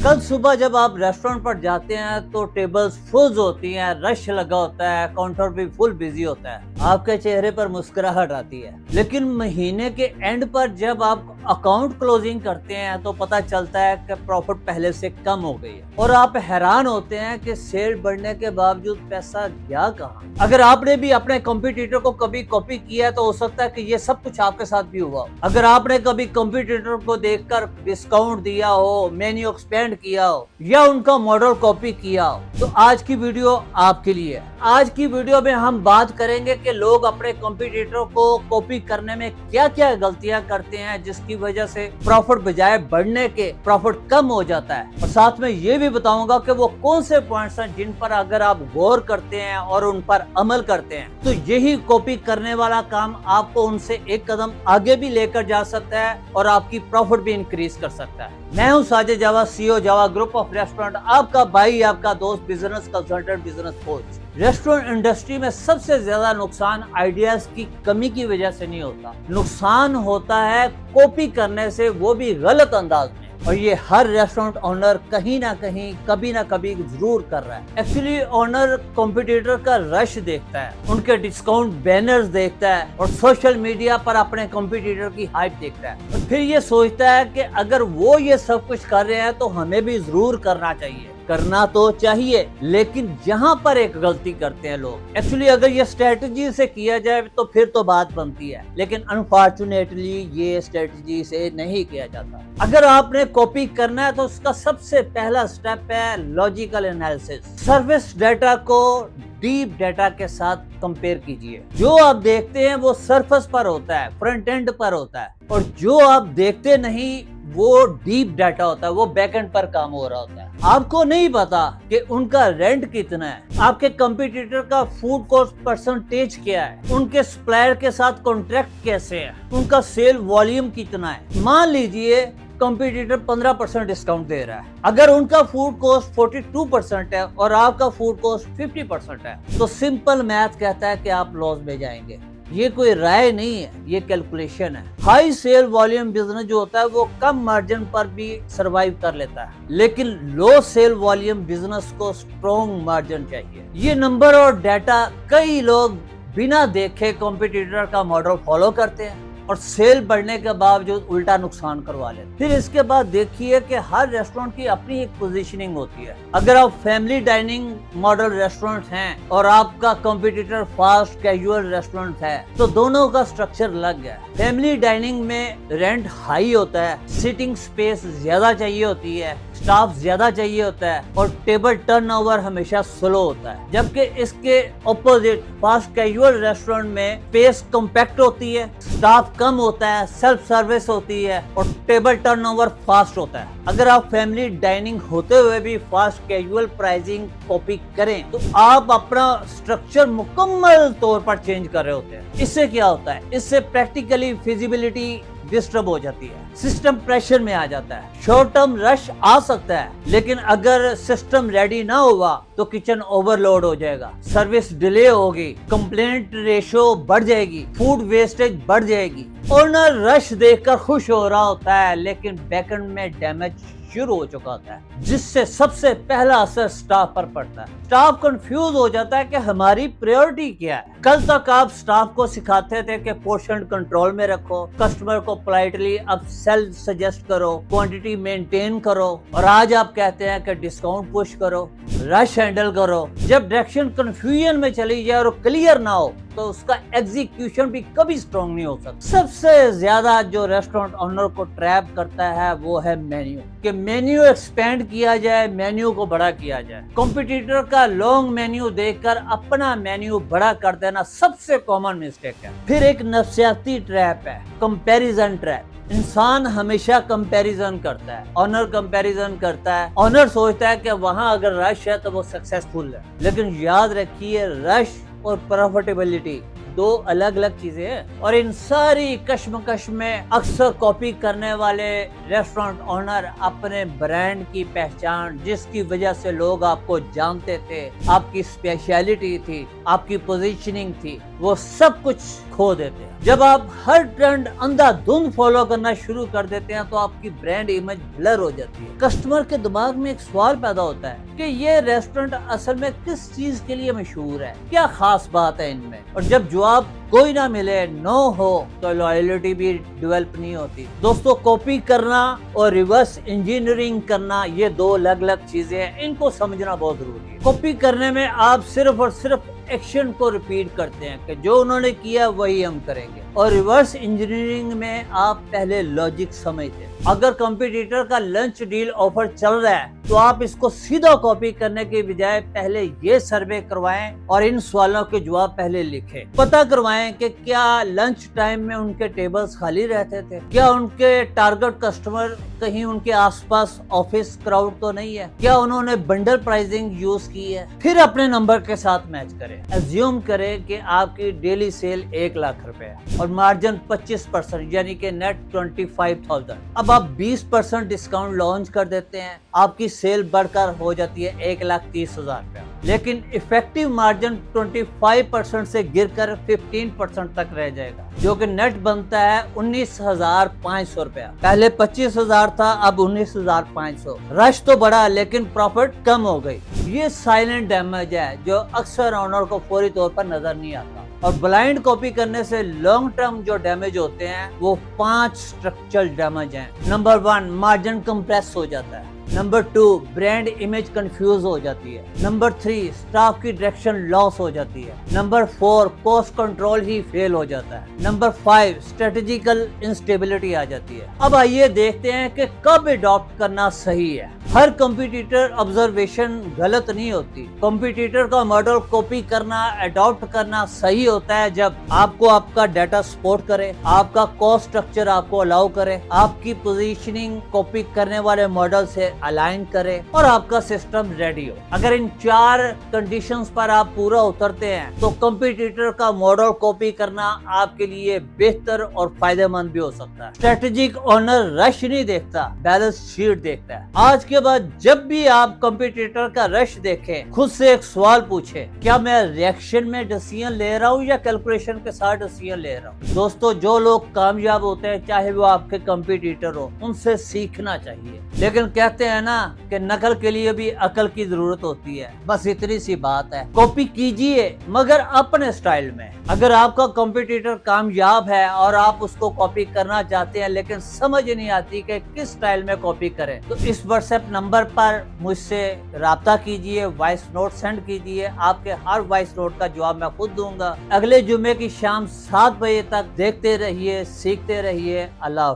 कल सुबह जब आप रेस्टोरेंट पर जाते हैं तो टेबल्स फुल होती हैं, रश लगा होता है, काउंटर भी फुल बिजी होता है, आपके चेहरे पर मुस्कुराहट आती है। लेकिन महीने के एंड पर जब आप अकाउंट क्लोजिंग करते हैं तो पता चलता है कि प्रॉफिट पहले से कम हो गई है और आप हैरान होते हैं कि सेल बढ़ने के बावजूद पैसा गया कहाँ। अगर आपने भी अपने कॉम्पिटिटर को कभी कॉपी किया है तो हो सकता है कि ये सब कुछ आपके साथ भी हुआ हो। अगर आपने कभी कॉम्पिटिटर को देखकर डिस्काउंट दिया हो, मेन्यू एक्सपेंड किया हो या उनका मॉडल कॉपी किया हो, तो आज की वीडियो आपके लिए है। आज की वीडियो में हम बात करेंगे कि लोग अपने कॉम्पिटिटर को कॉपी करने में क्या क्या गलतियां करते हैं जिसकी वजह से प्रॉफिट बजाय बढ़ने के प्रॉफिट कम हो जाता है, और साथ में ये भी बताऊंगा कि वो कौन से पॉइंट्स हैं जिन पर अगर आप गौर करते हैं और उन पर अमल करते हैं तो यही कॉपी करने वाला काम आपको उनसे एक कदम आगे भी लेकर जा सकता है और आपकी प्रॉफिट भी इंक्रीज कर सकता है। मैं हूं साजिद जावा, CEO Java group of restaurant, आपका भाई, आपका दोस्त, business consultant, business coach. Restaurant industry में सबसे ज्यादा नुकसान आइडियाज की कमी की वजह से नहीं होता, नुकसान होता है कॉपी करने से, वो भी गलत अंदाज में। और ये हर रेस्टोरेंट ओनर कहीं ना कहीं कभी ना कभी जरूर कर रहा है। एक्चुअली ओनर कॉम्पिटिटर का रश देखता है, उनके डिस्काउंट बैनर्स देखता है और सोशल मीडिया पर अपने कॉम्पिटिटर की हाइप देखता है और फिर ये सोचता है कि अगर वो ये सब कुछ कर रहे हैं तो हमें भी जरूर करना चाहिए। करना तो चाहिए, लेकिन यहाँ पर एक गलती करते हैं लोग। एक्चुअली अगर ये स्ट्रेटजी से किया जाए तो फिर तो बात बनती है, लेकिन अनफॉर्चुनेटली ये स्ट्रेटजी से नहीं किया जाता। अगर आपने कॉपी करना है तो उसका सबसे पहला स्टेप है लॉजिकल एनालिसिस। सर्विस डेटा को डीप डेटा के साथ कंपेयर कीजिए। जो आप देखते हैं वो सरफेस पर होता है, फ्रंट एंड पर होता है, और जो आप देखते नहीं वो डीप डाटा होता है, वो बैक एंड पर काम हो रहा होता है। आपको नहीं पता कि उनका रेंट कितना है, आपके कंपटीटर का फूड कॉस्ट परसेंटेज क्या है, उनके सप्लायर के साथ कॉन्ट्रैक्ट कैसे है, उनका सेल वॉल्यूम कितना है। मान लीजिए कंपटीटर 15% डिस्काउंट दे रहा है, अगर उनका फूड कॉस्ट 42% है और आपका फूड कॉस्ट 50% है तो सिंपल मैथ कहता है कि आप लॉस में जाएंगे। ये कोई राय नहीं है, ये कैलकुलेशन है। हाई सेल वॉल्यूम बिजनेस जो होता है वो कम मार्जिन पर भी सरवाइव कर लेता है, लेकिन लो सेल वॉल्यूम बिजनेस को स्ट्रॉन्ग मार्जिन चाहिए। ये नंबर और डाटा कई लोग बिना देखे कॉम्पिटिटर का मॉडल फॉलो करते हैं और सेल बढ़ने के बावजूद उल्टा नुकसान करवा लेते। फिर इसके बाद देखिए कि हर रेस्टोरेंट की अपनी एक पोजीशनिंग होती है। अगर आप फैमिली डाइनिंग मॉडल रेस्टोरेंट हैं और आपका कंपटीटर फास्ट कैजुअल रेस्टोरेंट है तो दोनों का स्ट्रक्चर अलग है। फैमिली डाइनिंग में रेंट हाई होता है, सिटिंग स्पेस ज्यादा चाहिए होती है, स्टाफ ज्यादा चाहिए होता है और टेबल टर्नओवर हमेशा स्लो होता है। जबकि इसके ऑपोजिट फास्ट कैजुअल रेस्टोरेंट में स्पेस कॉम्पैक्ट होती है, स्टाफ कम होता है, सेल्फ सर्विस होती है और टेबल टर्नओवर फास्ट होता है। अगर आप फैमिली डाइनिंग होते हुए भी फास्ट कैजुअल प्राइसिंग कॉपी करें तो आप अपना स्ट्रक्चर मुकम्मल तौर पर चेंज कर रहे होते हैं। इससे क्या होता है, इससे प्रैक्टिकली फिजिबिलिटी डिस्टर्ब हो जाती है, सिस्टम प्रेशर में आ जाता है, शॉर्ट टर्म रश आ सकता है, लेकिन अगर सिस्टम रेडी ना हुआ तो किचन ओवरलोड हो जाएगा, सर्विस डिले होगी, कंप्लेंट रेशो बढ़ जाएगी, फूड वेस्टेज बढ़ जाएगी। ओनर रश देखकर खुश हो रहा होता है लेकिन बैकएंड में डैमेज शुरू हो चुका होता है, जिससे सबसे पहला असर स्टाफ पर पड़ता है। स्टाफ कंफ्यूज हो जाता है कि हमारी प्रायोरिटी क्या है। कल तक आप स्टाफ को सिखाते थे कि पोर्शन कंट्रोल में रखो, कस्टमर को पोलाइटली अब सेल सजेस्ट करो, क्वांटिटी मेंटेन करो, और आज आप कहते हैं कि डिस्काउंट पुश करो, रश हैंडल करो। जब डायरेक्शन कंफ्यूजन में चली जाए और क्लियर ना हो तो उसका एग्जीक्यूशन भी कभी स्ट्रॉन्ग नहीं हो सकता। सबसे ज्यादा जो रेस्टोरेंट ओनर को ट्रैप करता है वो है मेन्यू, कि मेन्यू एक्सपेंड किया जाए, मेन्यू को बड़ा किया जाए। कॉम्पिटिटर का लॉन्ग मेन्यू देखकर अपना मेन्यू बड़ा कर देना सबसे कॉमन मिस्टेक है। फिर एक नफ्सियाती ट्रैप है, कंपैरिजन ट्रैप। इंसान हमेशा कंपैरिजन करता है, ऑनर कंपैरिजन करता है। ऑनर सोचता है कि वहां अगर रश है तो वो सक्सेसफुल है, लेकिन याद रखिए रश और प्रॉफिटेबिलिटी दो अलग अलग चीजें हैं। और इन सारी कश्मकश में अक्सर कॉपी करने वाले रेस्टोरेंट ओनर अपने ब्रांड की पहचान, जिसकी वजह से लोग आपको जानते थे, आपकी स्पेशलिटी थी, आपकी पोजीशनिंग थी, वो सब कुछ کھو دیتے ہیں۔ جب آپ ہر ٹرینڈ اندھا دھند فالو کرنا شروع کر دیتے ہیں تو آپ کی برانڈ امیج بلر ہو جاتی ہے۔ کسٹمر کے دماغ میں ایک سوال پیدا ہوتا ہے کہ یہ ریسٹورنٹ اصل میں کس چیز کے لیے مشہور ہے، کیا خاص بات ہے ان میں، اور جب جواب کوئی نہ ملے، نو ہو، تو لائلٹی بھی ڈیولپ نہیں ہوتی۔ دوستو، کاپی کرنا اور ریورس انجینئرنگ کرنا یہ دو الگ الگ چیزیں ہیں، ان کو سمجھنا بہت ضروری ہے۔ کاپی کرنے میں آپ صرف اور صرف ایکشن کو ریپیٹ کرتے ہیں کہ جو انہوں نے کیا وہی ہم کریں گے، اور ریورس انجینئرنگ میں آپ پہلے لاجک سمجھتے ہیں۔ اگر کمپیٹیٹر کا لنچ ڈیل آفر چل رہا ہے تو آپ اس کو سیدھا کاپی کرنے کے بجائے پہلے یہ سروے کروائیں اور ان سوالوں کے جواب پہلے لکھیں۔ پتہ کروائیں کہ کیا لنچ ٹائم میں ان کے ٹیبلز خالی رہتے تھے، کیا ان کے ٹارگٹ کسٹمر کہیں ان کے آس پاس آفس کراؤڈ تو نہیں ہے، کیا انہوں نے بنڈل پرائزنگ یوز کی ہے۔ پھر اپنے نمبر کے ساتھ میچ کریں۔ ایزیوم کریں کہ آپ کی ڈیلی سیل 1 لاکھ روپے ہے اور مارجن 25% یعنی کہ نیٹ 25,000۔ اب آپ 20% ڈسکاؤنٹ لانچ کر دیتے ہیں، آپ کی سیل بڑھ کر ہو جاتی ہے 1,30,000 روپے، لیکن ایفیکٹو مارجن 25% سے گر کر 15% تک رہ جائے گا، جو کہ نیٹ بنتا ہے 19,500 روپے۔ پہلے 25,000 تھا، اب 19,500۔ رش تو بڑھا لیکن پروفٹ کم ہو گئی۔ یہ سائلنٹ ڈیمیج ہے جو اکثر آنر کو فوری طور پر نظر نہیں آتا، اور بلائنڈ کاپی کرنے سے لانگ ٹرم جو ڈیمیج ہوتے ہیں وہ 5 سٹرکچرل ڈیمیج ہیں۔ نمبر 1، مارجن کمپریس ہو جاتا ہے۔ نمبر 2، برانڈ امیج کنفیوز ہو جاتی ہے۔ نمبر 3، سٹاف کی ڈائریکشن لاس ہو جاتی ہے۔ نمبر 4، کاسٹ کنٹرول ہی فیل ہو جاتا ہے۔ نمبر 5، اسٹریٹجیکل انسٹیبلٹی آ جاتی ہے۔ اب آئیے دیکھتے ہیں کہ کب اڈاپٹ کرنا صحیح ہے۔ ہر کمپیٹیٹر آبزرویشن غلط نہیں ہوتی۔ کمپیٹیٹر کا ماڈل کاپی کرنا، اڈاپٹ کرنا صحیح ہوتا ہے جب آپ کو آپ کا ڈیٹا سپورٹ کرے، آپ کا کاسٹ سٹرکچر آپ کو الاؤ کرے، آپ کی پوزیشننگ کاپی کرنے والے ماڈل سے الائن کرے، اور آپ کا سسٹم ریڈی ہو۔ اگر ان 4 کنڈیشنز پر آپ پورا اترتے ہیں تو کمپیٹیٹر کا ماڈل کاپی کرنا آپ کے لیے بہتر اور فائدہ مند بھی ہو سکتا ہے۔ اسٹریٹجک آنر رش نہیں دیکھتا، بیلنس شیٹ دیکھتا ہے۔ آج کے بعد جب بھی آپ کمپیٹیٹر کا رش دیکھیں، خود سے ایک سوال پوچھیں، کیا میں ریئیکشن میں ڈیسیژن لے رہا ہوں یا کیلکولیشن کے ساتھ ڈیسیژن لے رہا ہوں؟ دوستو، جو لوگ کامیاب ہوتے ہیں چاہے وہ آپ کے کمپیٹیٹر ہو، ان سے سیکھنا چاہیے، لیکن کہتے ہیں نا کہ نقل کے لیے بھی عقل کی ضرورت ہوتی ہے۔ بس اتنی سی بات ہے، کاپی کیجئے مگر اپنے سٹائل میں۔ اگر آپ کا کمپیٹیٹر کامیاب ہے اور آپ اس کو کاپی کرنا چاہتے ہیں لیکن سمجھ نہیں آتی کہ کس سٹائل میں کاپی کریں، تو اس واٹس ایپ نمبر پر مجھ سے رابطہ کیجئے، وائس نوٹ سینڈ کیجئے۔ آپ کے ہر وائس نوٹ کا جواب میں خود دوں گا۔ اگلے جمعے کی شام 7 بجے تک دیکھتے رہیے، سیکھتے رہیے۔ اللہ حافظ۔